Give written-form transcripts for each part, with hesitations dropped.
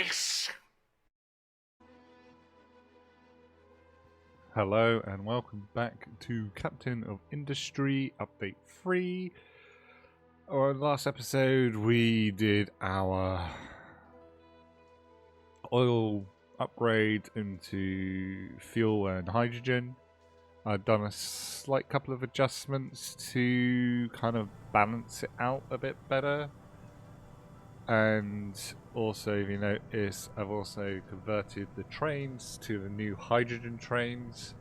face! Hello and welcome back to Captain of Industry Update 3. Our last episode we did our oil upgrade into fuel and hydrogen. I've done a slight couple of adjustments to kind of balance it out a bit better. And also, if you notice, I've also converted the trains to the new hydrogen trains,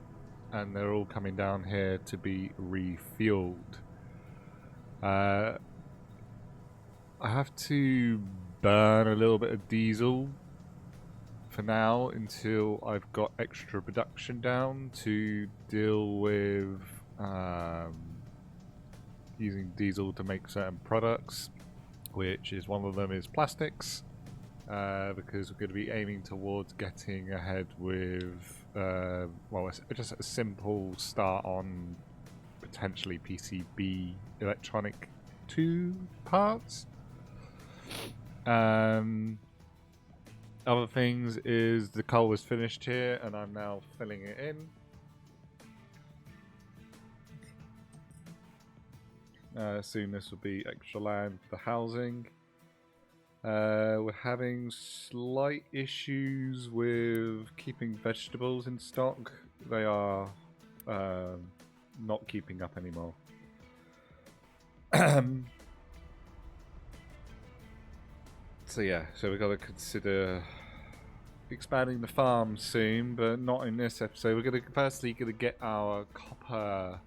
and they're all coming down here to be refueled. I have to burn a little bit of diesel for now until I've got extra production down to deal with using diesel to make certain products, which is one of them is plastics, because we're going to be aiming towards getting ahead with well, just a simple start on potentially PCB electronic 2 parts. Other things is the coal was finished here and I'm now filling it in. Soon this will be extra land for housing. We're having slight issues with keeping vegetables in stock. They are not keeping up anymore. So we've got to consider expanding the farm soon, but not in this episode. We're going to firstly get our copper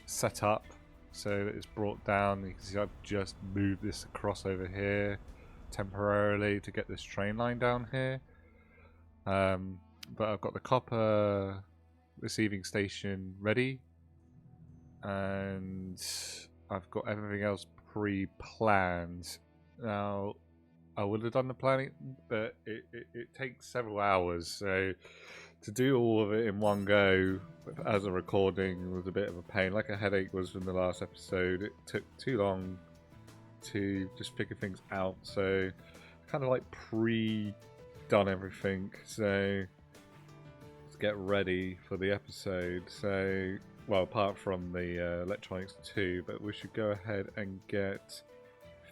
set up so that it's brought down. You can see I've just moved this across over here temporarily to get this train line down here. But I've got the copper receiving station ready, and I've got everything else pre-planned. Now, I would have done the planning, but it takes several hours, so to do all of it in one go as a recording was a bit of a pain. Like a headache was from the last episode. It took too long to just figure things out, so kind of like pre-done everything, so let's get ready for the episode. So, well, apart from the electronics too, but we should go ahead and get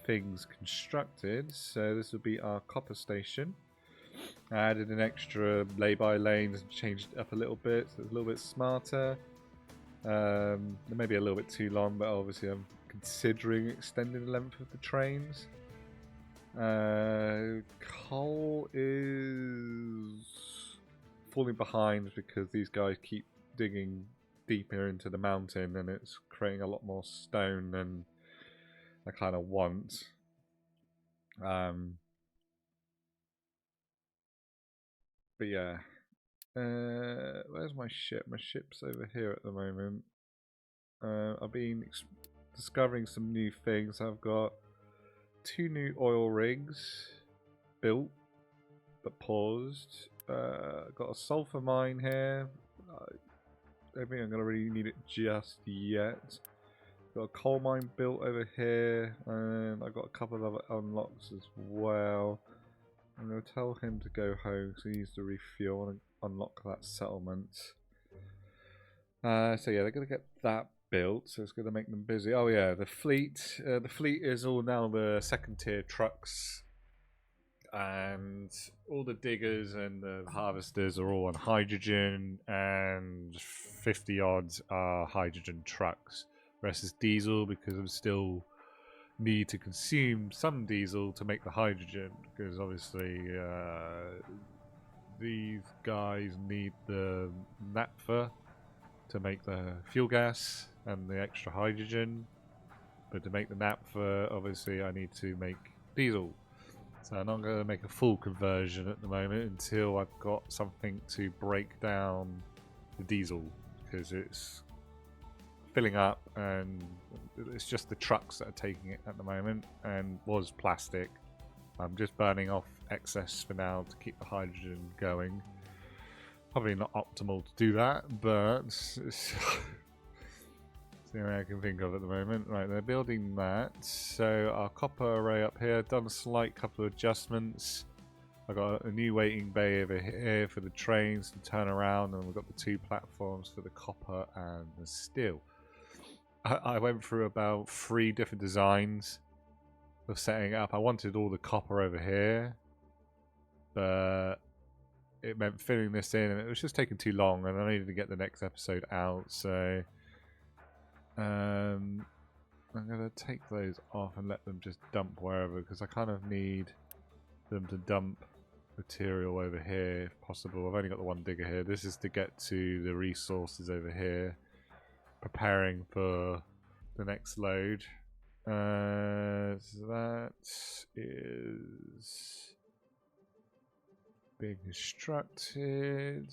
things constructed. So this will be our copper station. I added an extra lay-by lanes and changed it up a little bit so it's a little bit smarter. It may be a little bit too long, but obviously I'm considering extending the length of the trains. Coal is falling behind because these guys keep digging deeper into the mountain and it's creating a lot more stone than I kind of want. But yeah, where's my ship? My ship's over here at the moment. I've been discovering some new things. I've got 2 new oil rigs built but paused. Got a sulfur mine here. I don't think I'm gonna really need it just yet. Got a coal mine built over here, and I got a couple of other unlocks as well. I'm going to tell him to go home because he needs to refuel and unlock that settlement. So yeah, they're going to get that built, so it's going to make them busy. Oh yeah, the fleet. The fleet is all now the 2nd tier trucks, and all the diggers and the harvesters are all on hydrogen, and 50 odds are hydrogen trucks. Rest is diesel because I'm still need to consume some diesel to make the hydrogen, because obviously these guys need the naphtha to make the fuel gas and the extra hydrogen, but to make the naphtha obviously I need to make diesel. So I'm not going to make a full conversion at the moment until I've got something to break down the diesel, because it's filling up and it's just the trucks that are taking it at the moment, and was plastic. I'm just burning off excess for now to keep the hydrogen going. Probably not optimal to do that, but it's the only I can think of at the moment. Right, they're building that. So our copper array up here, done a slight couple of adjustments. I got a new waiting bay over here for the trains to turn around, and we've got the 2 platforms for the copper and the steel. I went through about 3 different designs of setting it up. I wanted all the copper over here, but it meant filling this in, and it was just taking too long, and I needed to get the next episode out, so I'm going to take those off and let them just dump wherever, because I kind of need them to dump material over here if possible. I've only got the 1 digger here. This is to get to the resources over here, preparing for the next load. So that is being constructed.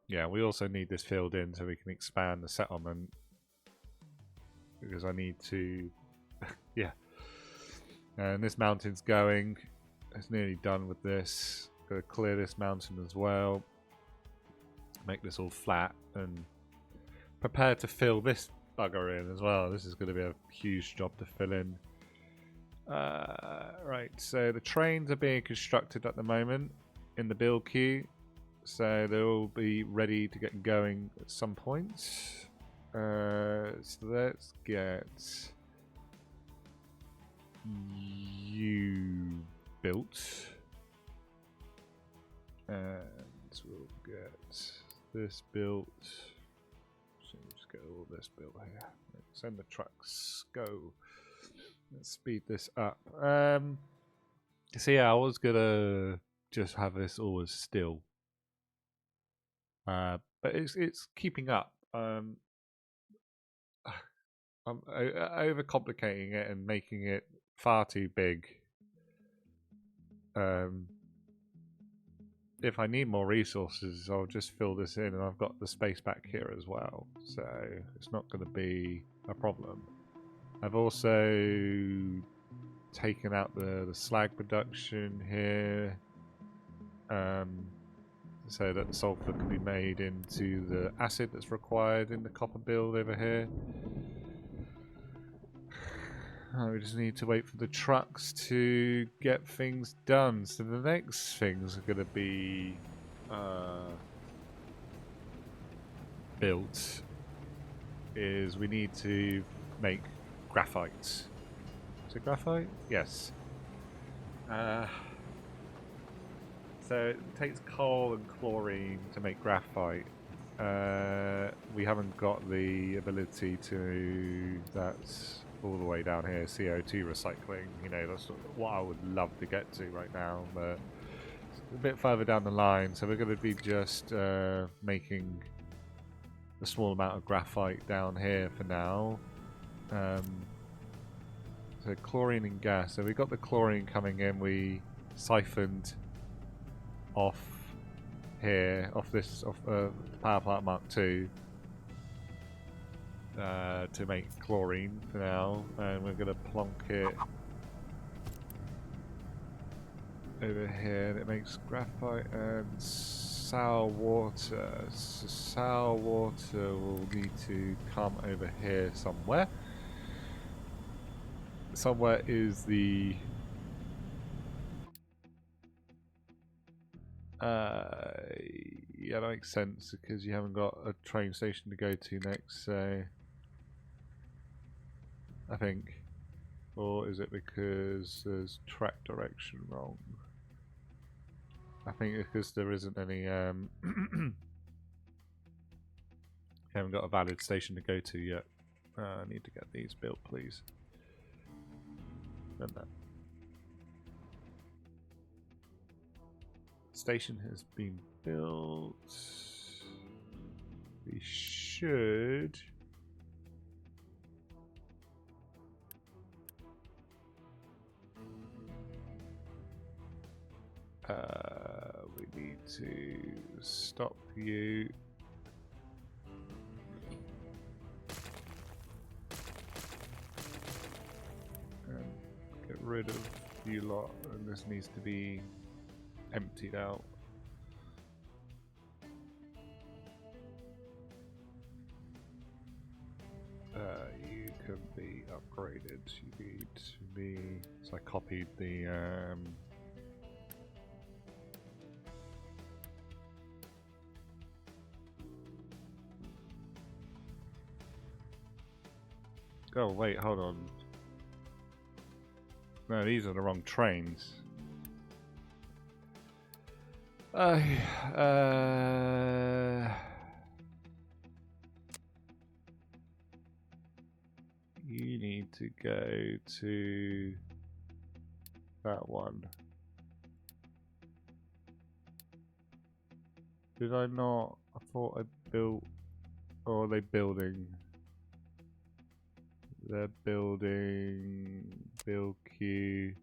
Yeah, we also need this filled in so we can expand the settlement, because I need to yeah. And this mountain's going. It's nearly done with this. Gotta clear this mountain as well. Make this all flat and prepare to fill this bugger in as well. This is going to be a huge job to fill in. Right, so the trains are being constructed at the moment in the build queue. So they'll be ready to get going at some point. So let's get you built, and we'll get this built. So we'll just get all this built here. Send the trucks. Go. Let's speed this up. So yeah, I was gonna just have this all as still, but it's keeping up. I'm overcomplicating it and making it far too big. If I need more resources, I'll just fill this in, and I've got the space back here as well, so it's not going to be a problem. I've also taken out the slag production here, so that the sulfur can be made into the acid that's required in the copper build over here. We just need to wait for the trucks to get things done. So the next things are going to be built is we need to make graphite. Is it graphite? Yes. So it takes coal and chlorine to make graphite. We haven't got the ability to... That's all the way down here, CO2 recycling. You know, that's what I would love to get to right now, but it's a bit further down the line. So we're going to be just making a small amount of graphite down here for now. So chlorine and gas. So we got the chlorine coming in. We siphoned off here, off the power plant Mark II. To make chlorine for now, and we're going to plonk it over here, and it makes graphite and sour water. So sour water will need to come over here somewhere. Somewhere is the yeah, that makes sense because you haven't got a train station to go to next, so I think. Or is it because there's track direction wrong? I think because there isn't any haven't got a valid station to go to yet. I need to get these built, please. And that station has been built. We should we need to stop you. And get rid of you lot, and this needs to be emptied out. You can be upgraded. You need to be So I copied the oh wait, hold on. No, these are the wrong trains. You need to go to that one. Did I not? I thought I built. Or are they building? They're building. Build queue.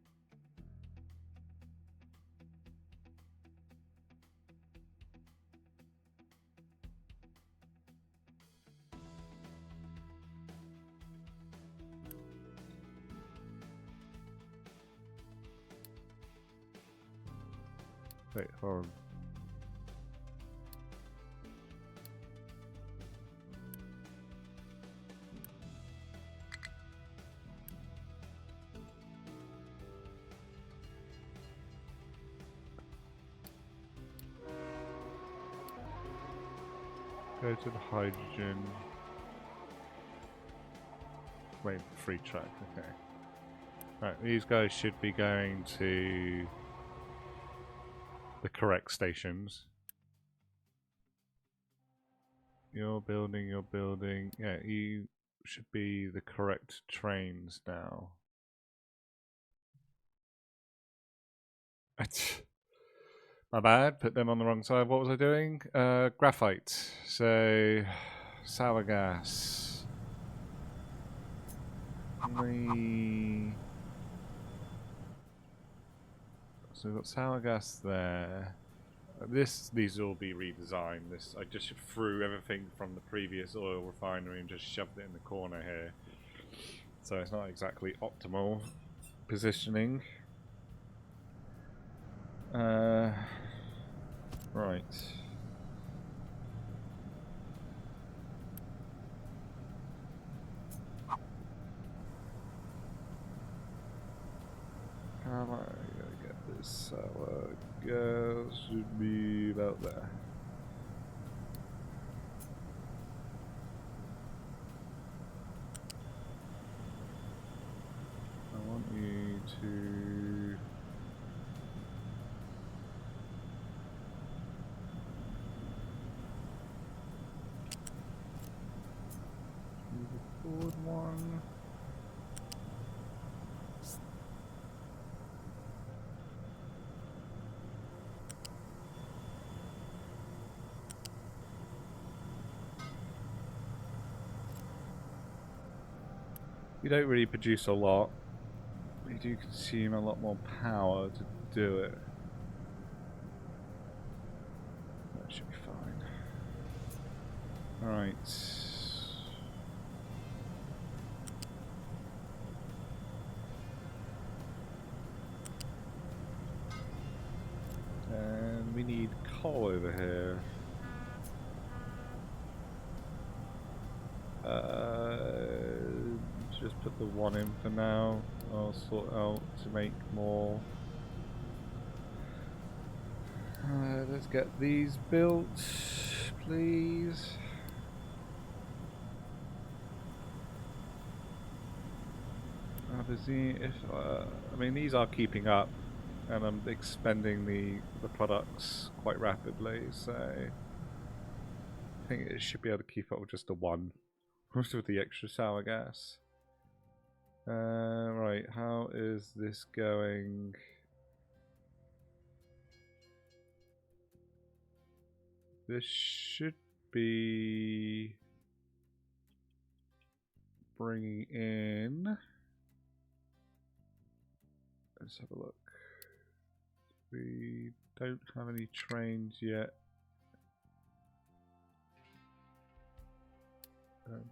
Wait, hold on. Go to the hydrogen. Wait, free track, okay. Right, these guys should be going to the correct stations. You're building. Yeah, you should be the correct trains now. My bad, put them on the wrong side. What was I doing? Graphite. So, sour gas. So we've got sour gas there. These will all be redesigned. I just threw everything from the previous oil refinery and just shoved it in the corner here. So it's not exactly optimal positioning. Right. How am I gonna get this sour gas? Should be about there. I want you to record one. You don't really produce a lot. You do consume a lot more power to do it. That should be fine. Alright. And we need coal over here. Just put the one in for now. I'll sort out to make more. Let's get these built, please. I mean, these are keeping up, and I'm expending the products quite rapidly, so I think it should be able to keep up with just the one, with the extra sour gas. Right, how is this going? This should be bringing in. Let's have a look. We don't have any trains yet.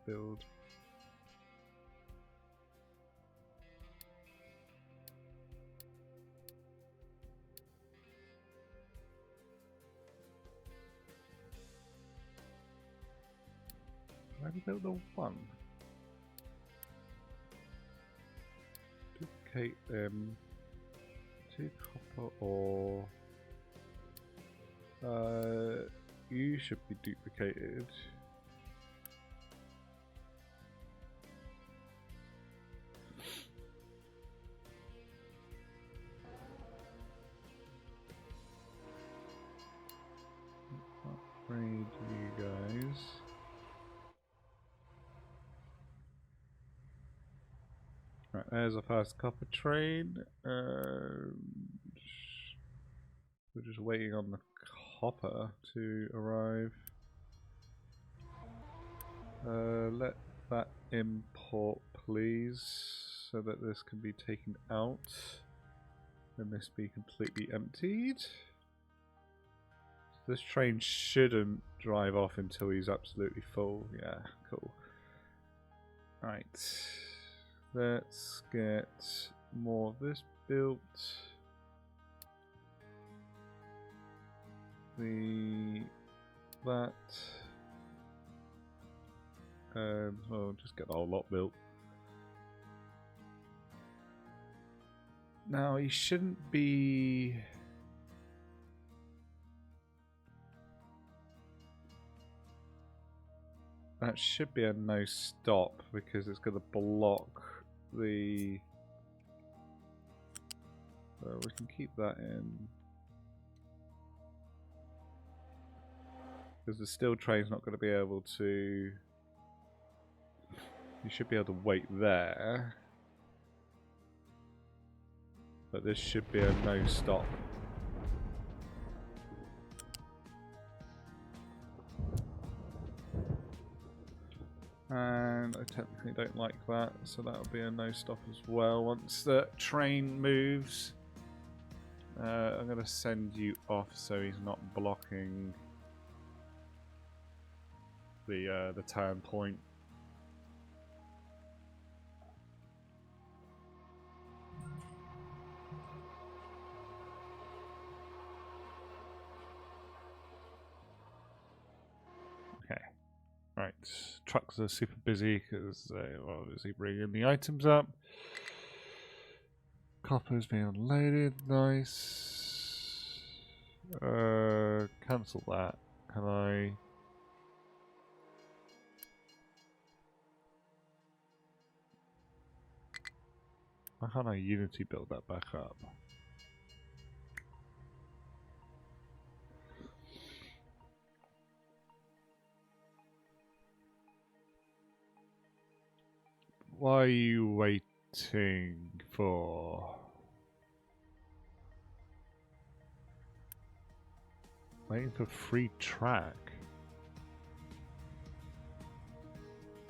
Build. I built the one. duplicate them. 2 copper ore. You should be duplicated. Upgrade you guys. Right, there's a first copper train. We're just waiting on the copper to arrive. Let that import, please, so that this can be taken out and this be completely emptied. This train shouldn't drive off until he's absolutely full. Yeah, cool. Right, let's get more of this built. That. We'll just get the whole lot built. Now he shouldn't be. That should be a no stop because it's going to block the. We can keep that in. Because the steel train's not going to be able to. You should be able to wait there. But this should be a no stop. And I technically don't like that, so that'll be a no stop as well. Once the train moves, I'm going to send you off so he's not blocking the turn point. Okay, right. Trucks are super busy because they're obviously bringing the items up. Copper's being unloaded. Nice. Cancel that. Can I? Why can't I Unity build that back up? Why are you waiting for? Waiting for free track?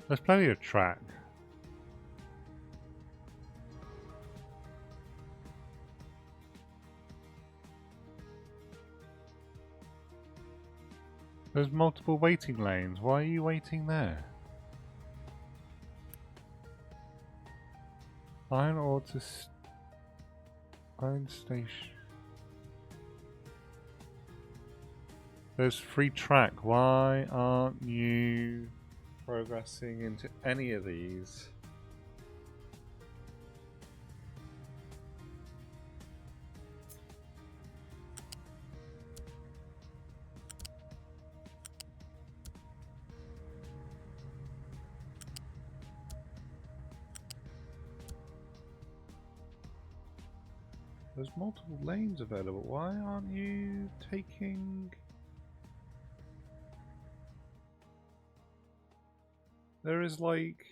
There's plenty of track. There's multiple waiting lanes. Why are you waiting there? Iron ore to Iron Station. There's free track. Why aren't you progressing into any of these? There's multiple lanes available. Why aren't you taking... There is like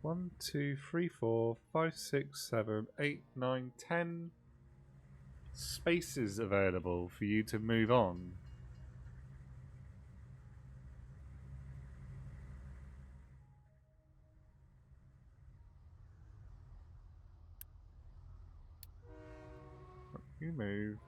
1, 2, 3, 4, 5, 6, 7, 8, 9, 10 spaces available for you to move on. You move.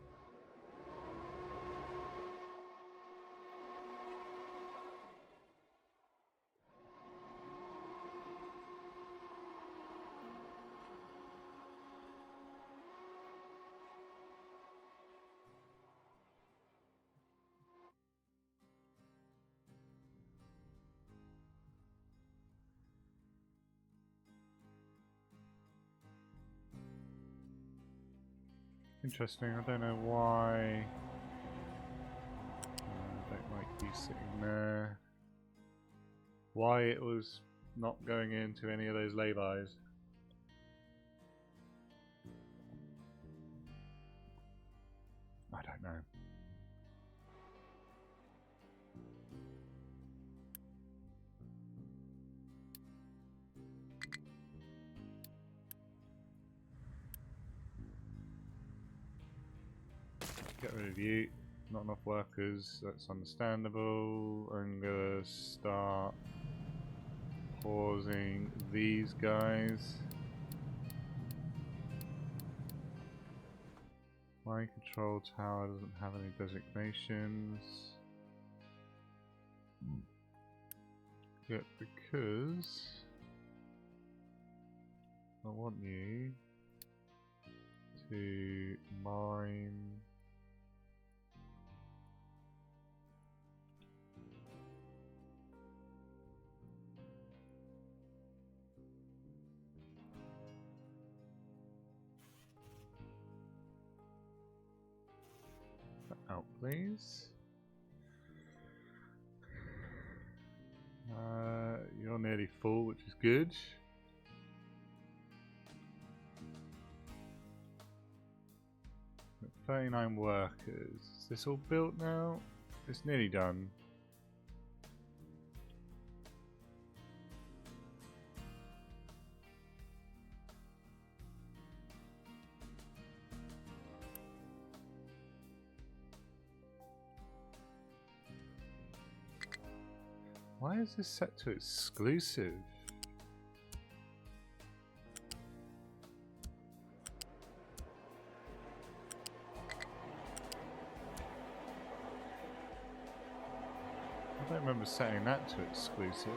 Interesting, I don't know why. I don't like you sitting there. Why it was not going into any of those lay-bys. I don't know. Get rid of you. Not enough workers, that's understandable. I'm gonna start pausing these guys. Mind control tower doesn't have any designations. Yet because I want you to mine out, please. You're nearly full, which is good. Got 39 workers. Is this all built now? It's nearly done. Why is this set to exclusive? I don't remember setting that to exclusive.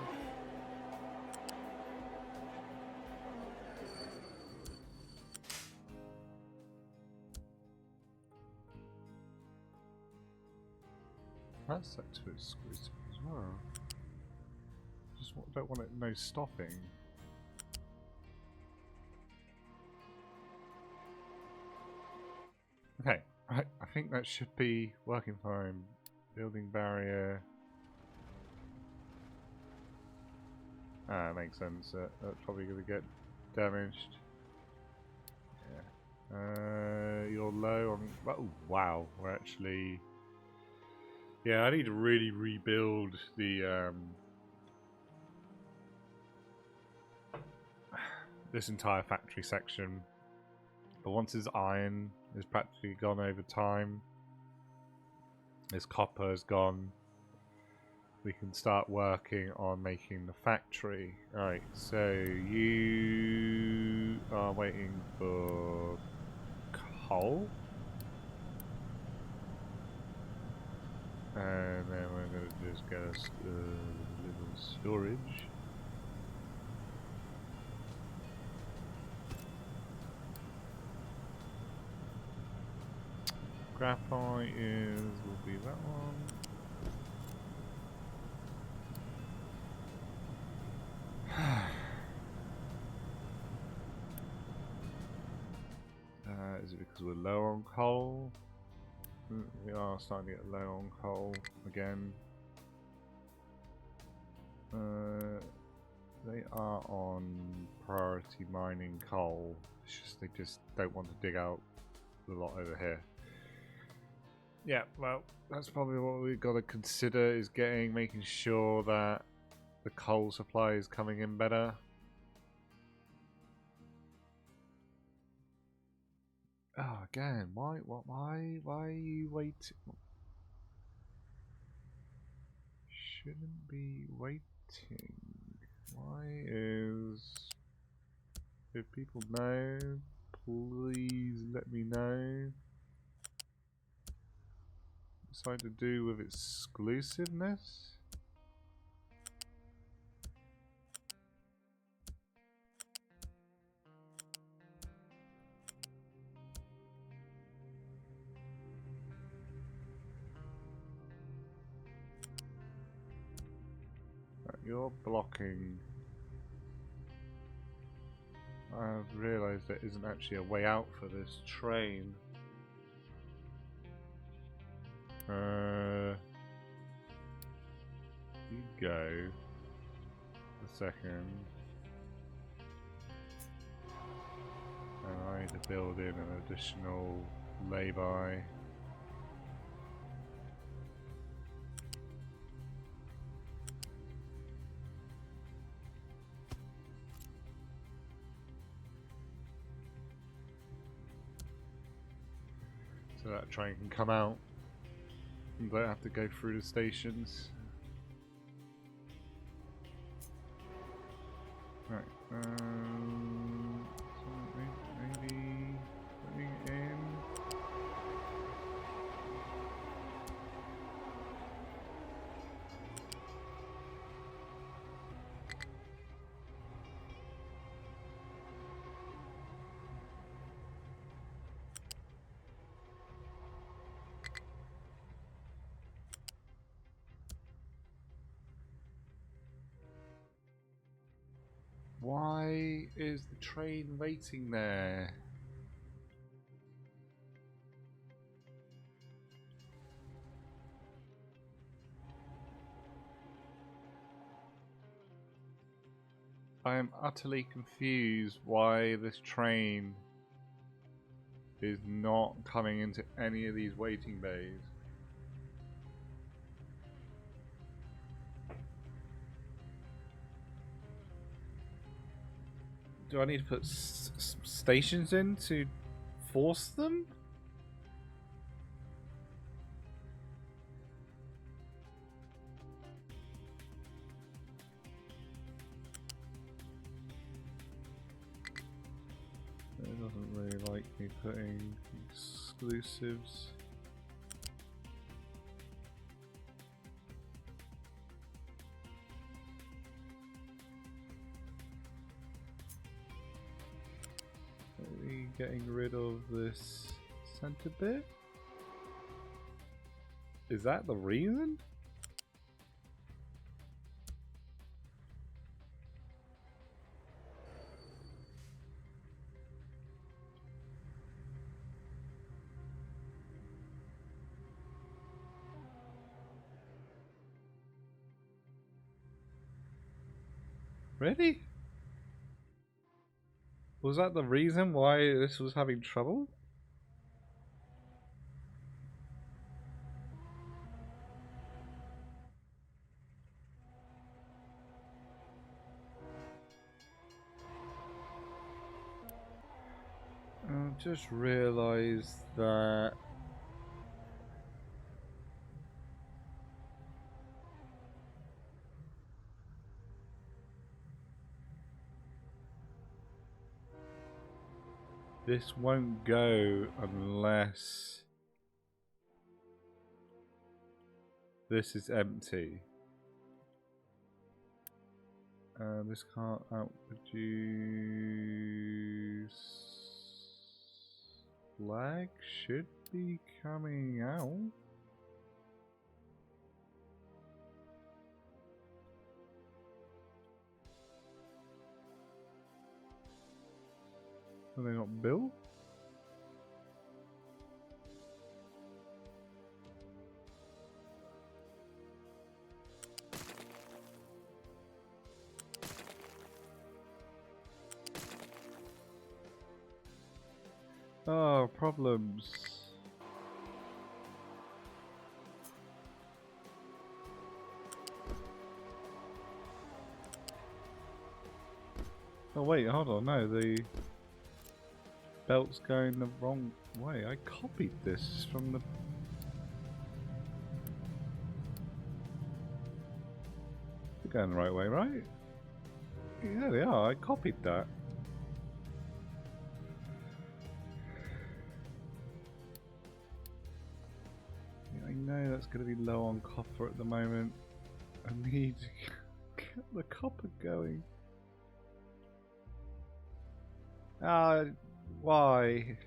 That's set to exclusive as well. Just don't want it no stopping. Okay, I think that should be working fine. Building barrier. Makes sense. That's probably going to get damaged. Yeah. You're low on. Oh, wow. We're actually. Yeah, I need to really rebuild the. This entire factory section. But once his iron is practically gone over time, his copper is gone, we can start working on making the factory. Right, so you are waiting for coal. And then we're going to just get us a little storage. Graphite will be that one. Is it because we're low on coal? We are starting to get low on coal again. They are on priority mining coal. It's just they just don't want to dig out a lot over here. Yeah, well, that's probably what we've got to consider is making sure that the coal supply is coming in better. Oh, again, why are you waiting? Shouldn't be waiting. Why is... If people know, please let me know. Something to do with exclusiveness? You're blocking. I've realised there isn't actually a way out for this train. You go. A second. And I need to build in an additional lay-by. So that train can come out and don't have to go through the stations. Right, so maybe putting it in. Why is the train waiting there? I am utterly confused why this train is not coming into any of these waiting bays. Do I need to put stations in to force them? It doesn't really like me putting exclusives. Maybe getting rid of this center bit? Is that the reason? Really? Was that the reason why this was having trouble? I just realised that this won't go unless this is empty. This can't outproduce. Flag should be coming out. Are they not built? Oh, problems. Oh wait, hold on, no, the belt's going the wrong way. I copied this from the... They're going the right way, right? Yeah, they are, I copied that. I know that's going to be low on copper at the moment. I need to get the copper going. Why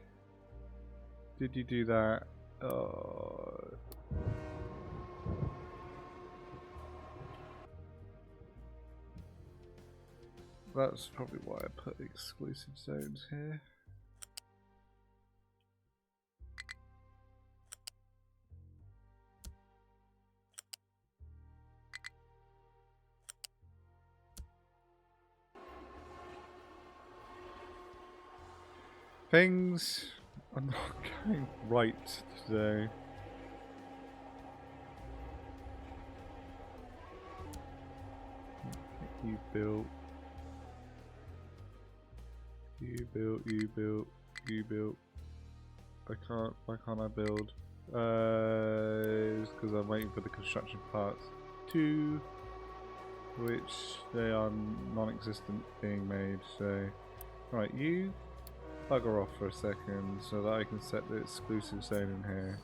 did you do that? Oh. That's probably why I put exclusive zones here. Things are not going right today. You built. You built. You built. You built. I can't. Why can't I build? It's because I'm waiting for the construction parts 2, which they are non-existent being made. So, right, you bugger off for a second so that I can set the exclusive zone in here.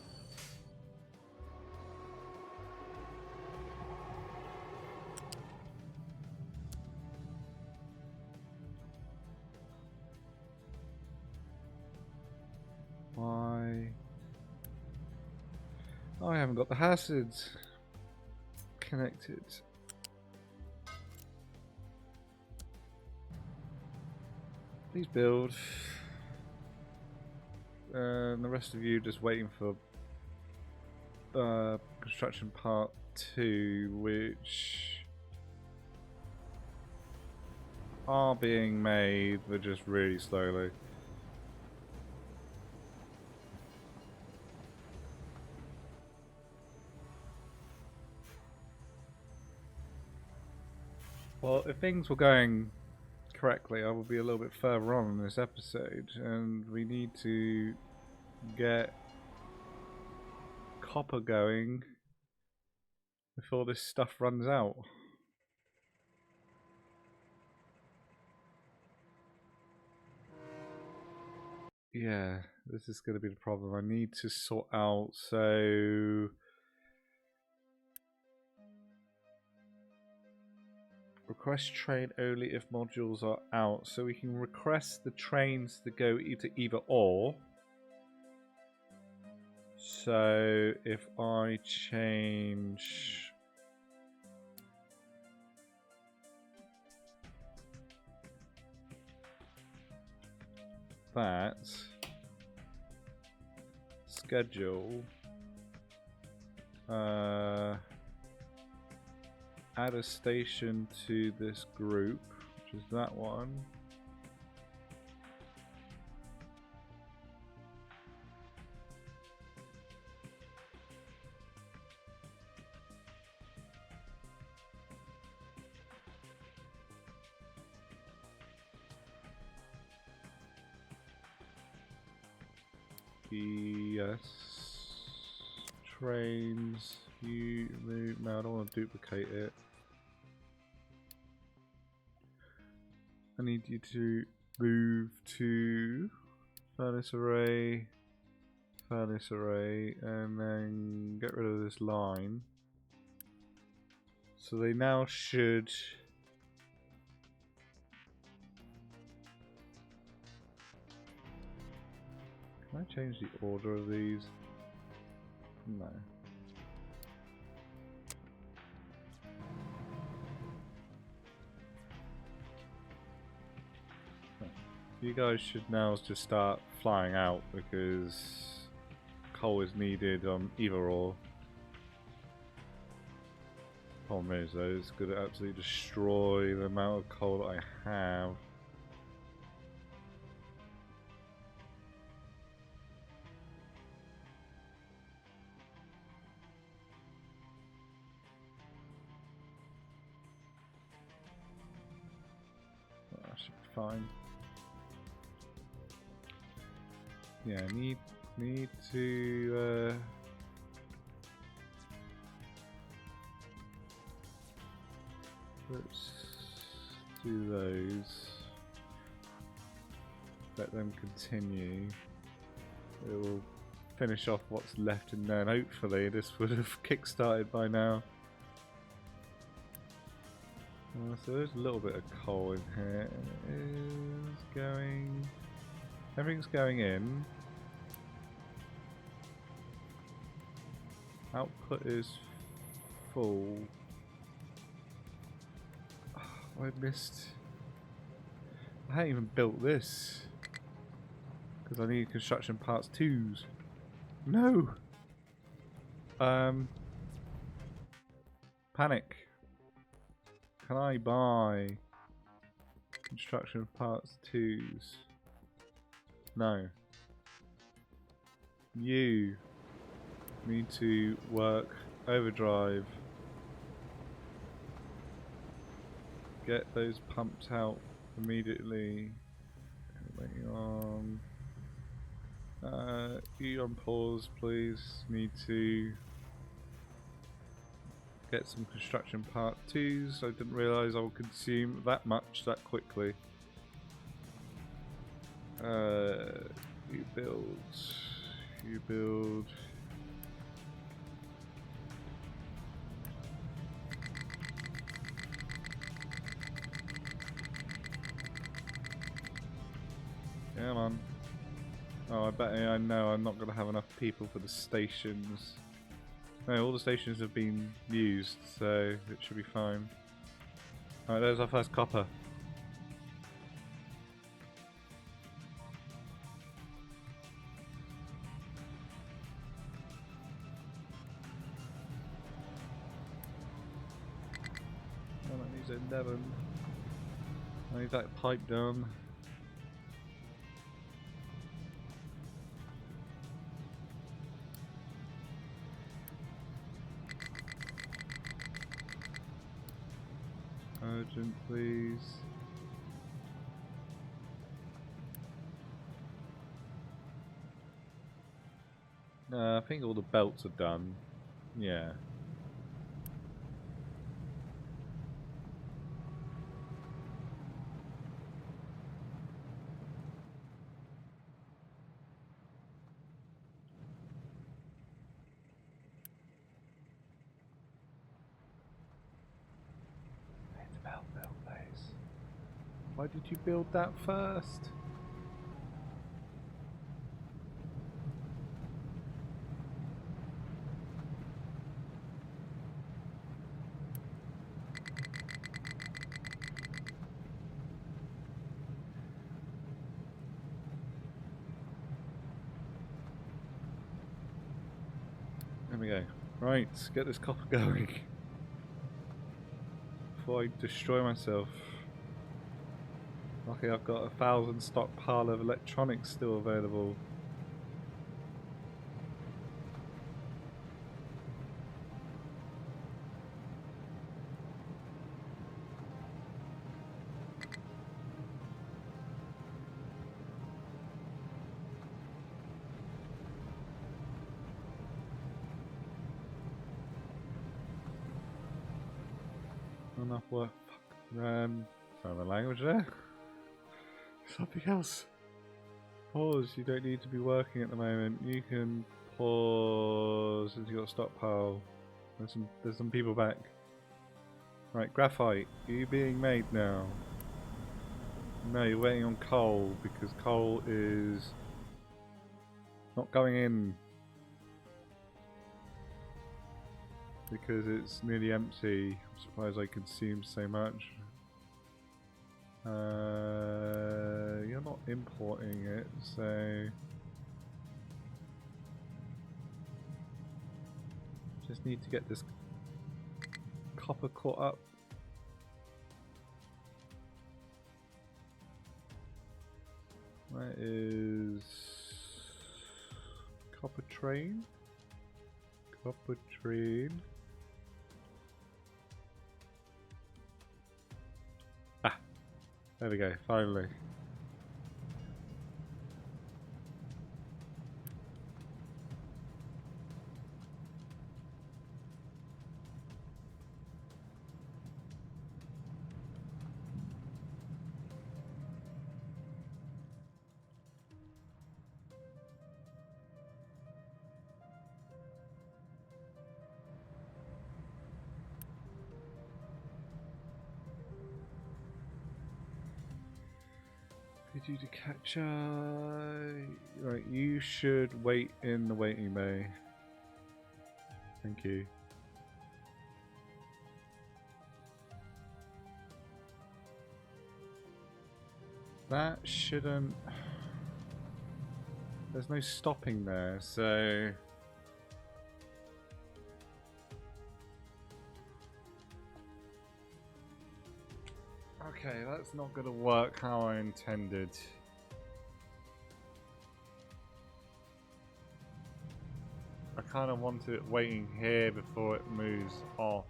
Why? Oh, I haven't got the hazards connected. Please build. And the rest of you just waiting for construction part 2, which are being made, but just really slowly. Well, if things were going correctly, I would be a little bit further on in this episode, and we need to get copper going before this stuff runs out. Yeah, this is going to be the problem. I need to sort out, so request train only if modules are out. So we can request the trains to go to either or. So if I change that schedule, add a station to this group, which is that one. Yes. Trains. You move. No, I don't want to duplicate it. I need you to move to furnace array, and then get rid of this line. So they now should. Can I change the order of these? No. You guys should now just start flying out because coal is needed on either or. Problem is though, it's going to absolutely destroy the amount of coal that I have. That should be fine. Yeah, need to let's do those. Let them continue. It will finish off what's left in there, and hopefully this would have kick-started by now. So there's a little bit of coal in here. It is going. Everything's going in. Output is full. Oh, I missed. I haven't even built this because I need construction parts 2s. No. Panic. Can I buy construction parts 2s? No. You need to work overdrive. Get those pumps out immediately. Waiting on. You on pause, please. Need to get some construction part 2s. I didn't realise I would consume that much that quickly. You build. You build. Come on. Oh, I bet I know I'm not going to have enough people for the stations. No, all the stations have been used, so it should be fine. Alright, there's our first copper. Oh, that needs 11. I need that pipe done. Urgent, please. I think all the belts are done. Yeah. It's a belt place. Why did you build that first? There we go. Right, let's get this copper going before I destroy myself. Okay, I've got 1,000 stockpile of electronics still available. Enough work. Sorry, my language there. Something else. Pause. You don't need to be working at the moment. You can pause since you got a stockpile. There's some people back. Right, graphite. Are you being made now? No, you're waiting on coal because coal is not going in because it's nearly empty. I'm surprised I consumed so much. You're not importing it, so just need to get this copper caught up. That is copper train. Copper train. Ah, there we go. Finally. Need you to catch right, you should wait in the waiting bay. Thank you. That shouldn't... There's no stopping there, so... Okay, that's not going to work how I intended. I kind of want it waiting here before it moves off.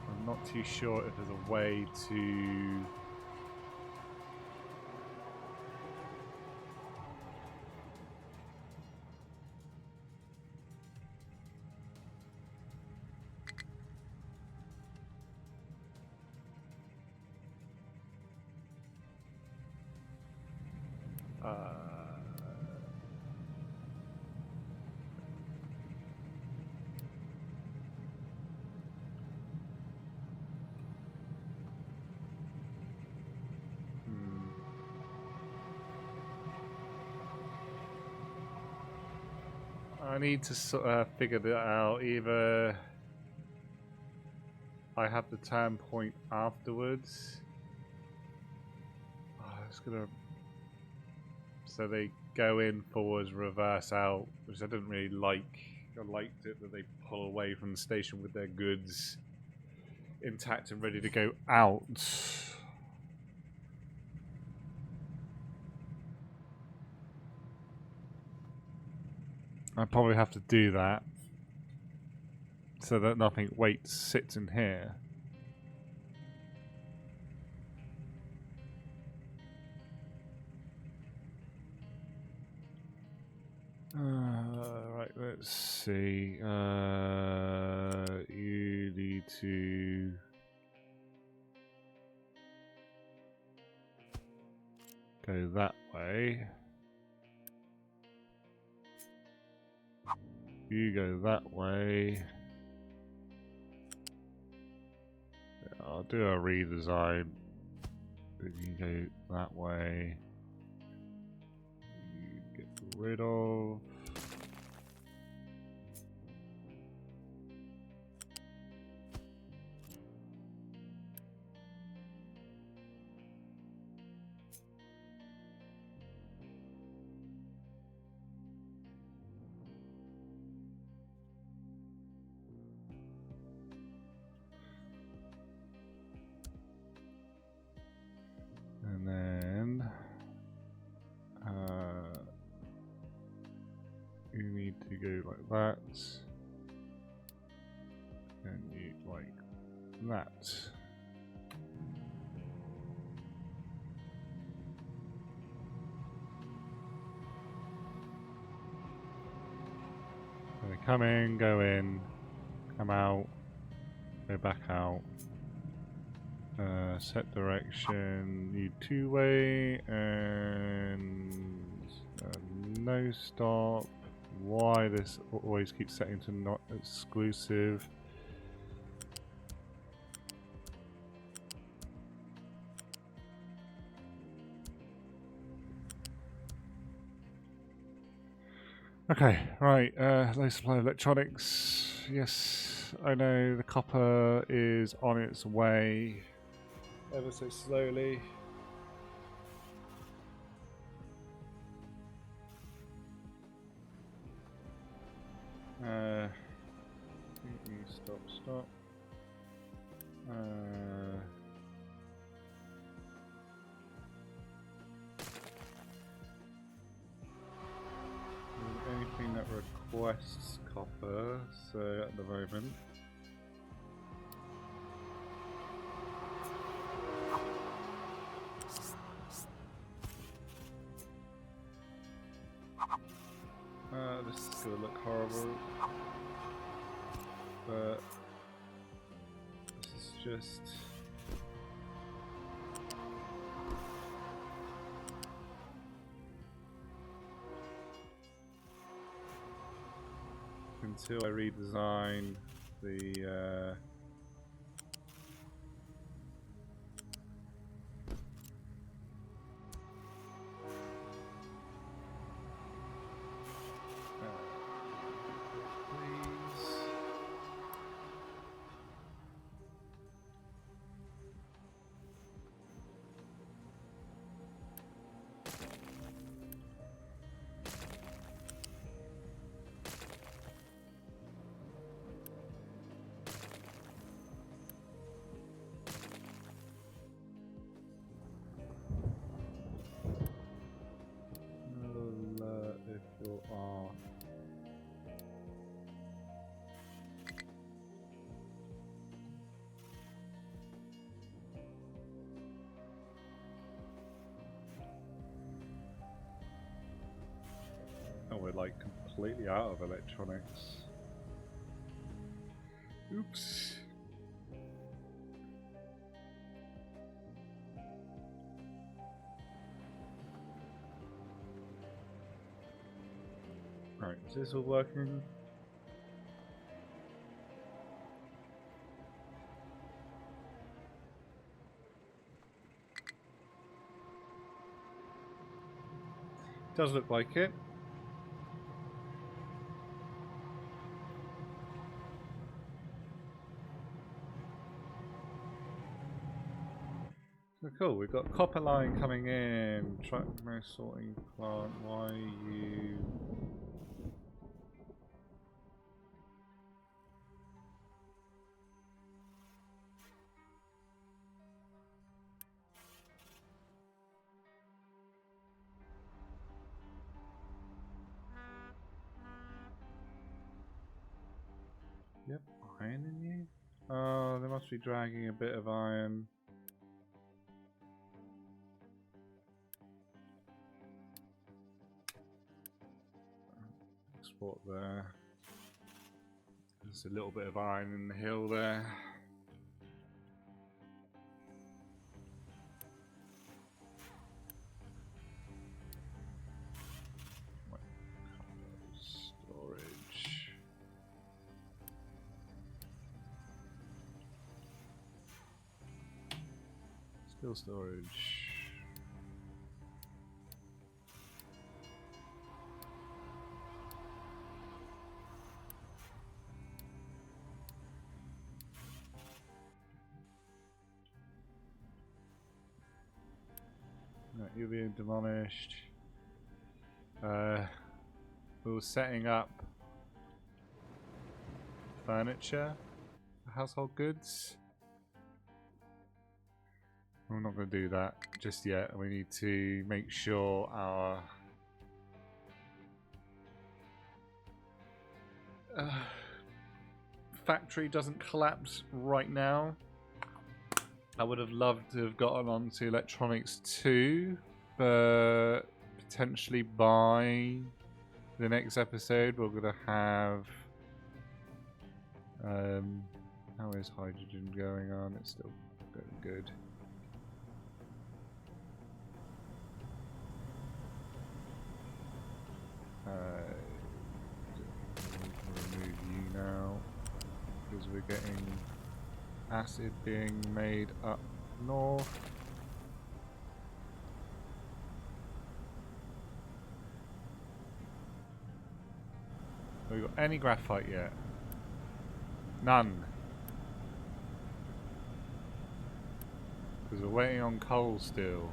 I'm not too sure if there's a way to... I need to sort of figure that out. Either I have the turn point afterwards. Oh, it's gonna. So they go in forwards, reverse out, which I didn't really like. I liked it that they pull away from the station with their goods intact and ready to go out. I probably have to do that so that nothing sits in here. Right, let's see. You need to go that way. You go that way. Yeah, I'll do a redesign. You can go that way. You get rid of. And then you need to go like that, and you like that. So they come in, go in, come out, go back out. Set direction, need two-way, and no stop. Why this always keeps setting to not exclusive? Okay, right, low supply of electronics. Yes, I know the copper is on its way. Ever so slowly. Stop. Anything that requests copper, so at the moment. This is going to look horrible, but this is just until I redesign the like completely out of electronics. Oops. Right, is this all working? Does look like it. So cool, we've got copper line coming in, truck mass sorting plant, why you... Yep, iron in you? Oh, they must be dragging a bit of iron. Export there. There's a little bit of iron in the hill there. Storage. Still storage. No, you're being demolished. We were setting up furniture, household goods. We're not going to do that just yet. We need to make sure our factory doesn't collapse right now. I would have loved to have gotten onto electronics too, but potentially by the next episode we're going to have... how is hydrogen going on? It's still going good. Remove you now because we're getting acid being made up north. Have we got any graphite yet? None. Because we're waiting on coal still.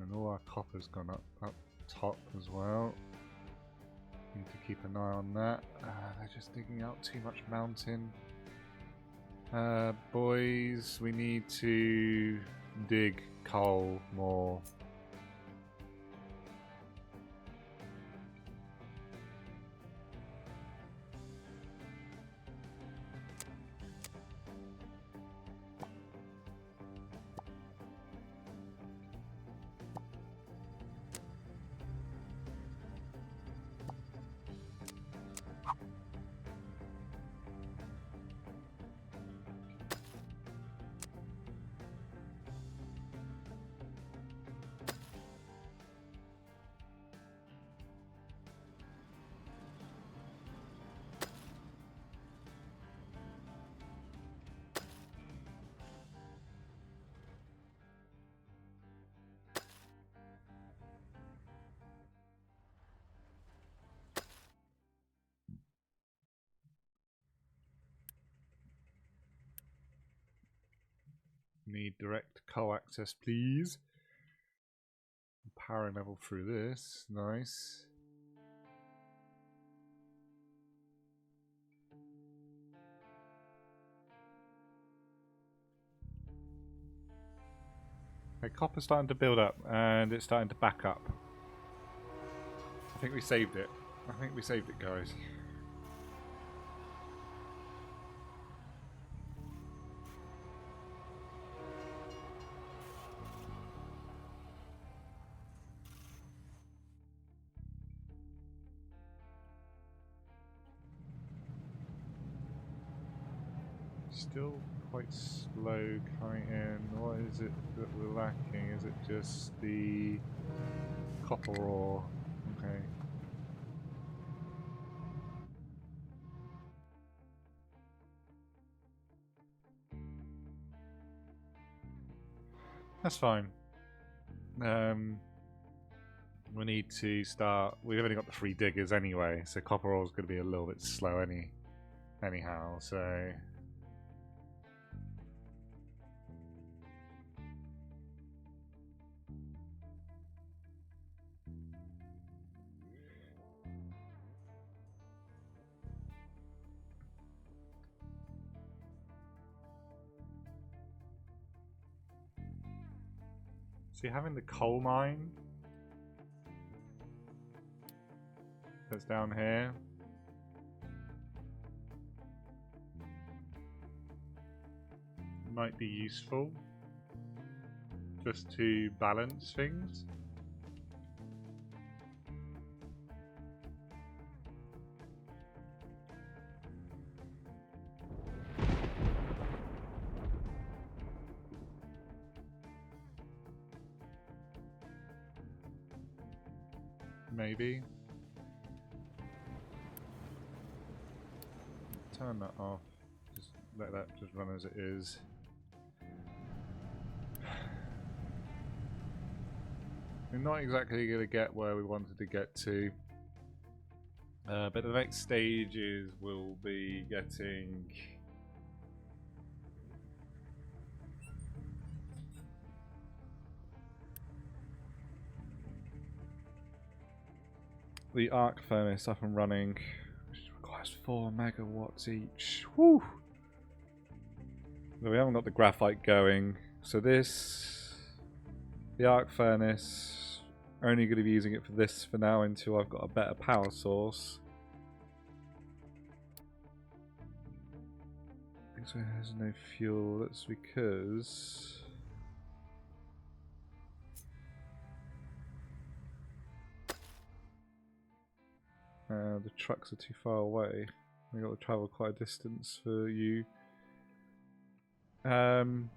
And all our copper's gone up top as well. Need to keep an eye on that. They're just digging out too much mountain. Boys, we need to dig coal more. Need direct coal access, please. Power level through this. Nice. Okay, copper's starting to build up and it's starting to back up. I think we saved it. I think we saved it, guys. Still quite slow coming in. What is it that we're lacking? Is it just the copper ore? Okay. That's fine. We need to start. We've only got the 3 diggers anyway, so copper ore is going to be a little bit slow anyhow. So having the coal mine that's down here. Might be useful just to balance things. Maybe. Turn that off. Just let that just run as it is. We're not exactly going to get where we wanted to get to. But the next stages will be getting the arc furnace up and running, which requires 4 megawatts each. Woo! We haven't got the graphite going, so the arc furnace, only going to be using it for this for now until I've got a better power source. So it has no fuel. That's because the trucks are too far away. We got to travel quite a distance for you. The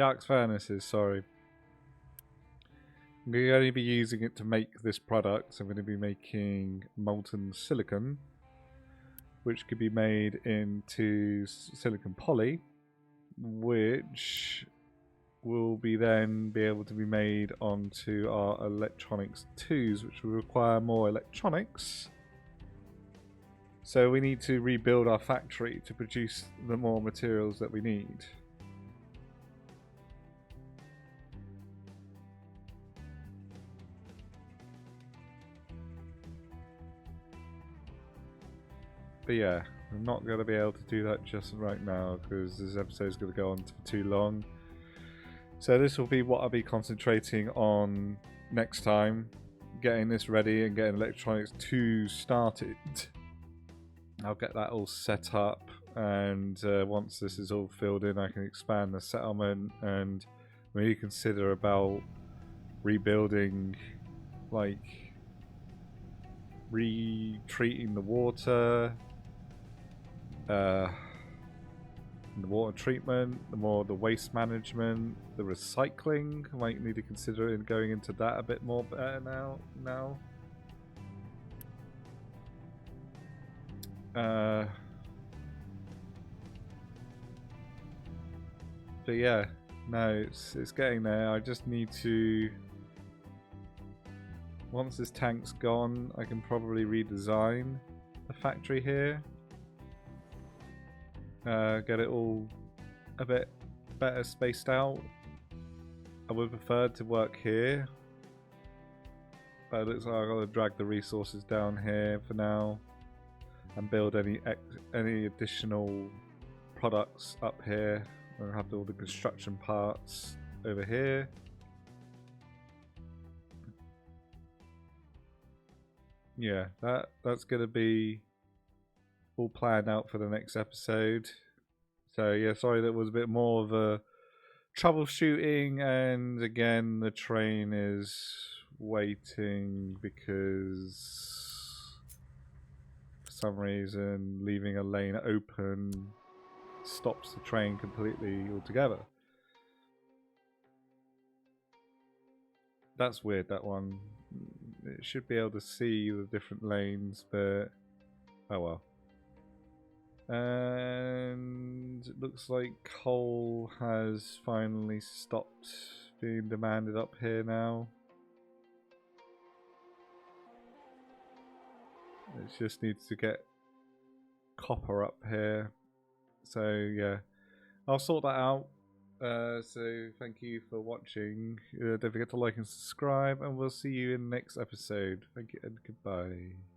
arc furnaces, sorry. I'm going to only be using it to make this product. So I'm going to be making molten silicon, which could be made into silicon poly, which will be then be able to be made onto our electronics 2s, which will require more electronics. So we need to rebuild our factory to produce the more materials that we need. But yeah, I'm not going to be able to do that just right now because this episode is going to go on for too long. So this will be what I'll be concentrating on next time, getting this ready and getting electronics 2 started. I'll get that all set up, and once this is all filled in, I can expand the settlement and maybe consider about rebuilding, like retreating the water, the water treatment, the waste management, the recycling. I might need to consider going into that a bit more better now. But yeah, no, it's getting there. I just need to, once this tank's gone, I can probably redesign the factory here. Get it all a bit better spaced out. I would prefer to work here, but it looks like I've got to drag the resources down here for now and build any additional products up here. I'll have all the construction parts over here. Yeah, that's going to be all planned out for the next episode. So yeah, sorry that was a bit more of a troubleshooting, and again the train is waiting because for some reason leaving a lane open stops the train completely altogether. That's weird, that one. It should be able to see the different lanes, but oh well. And it looks like coal has finally stopped being demanded up here now. It just needs to get copper up here. So yeah, I'll sort that out. So thank you for watching. Don't forget to like and subscribe, and we'll see you in the next episode. Thank you and goodbye.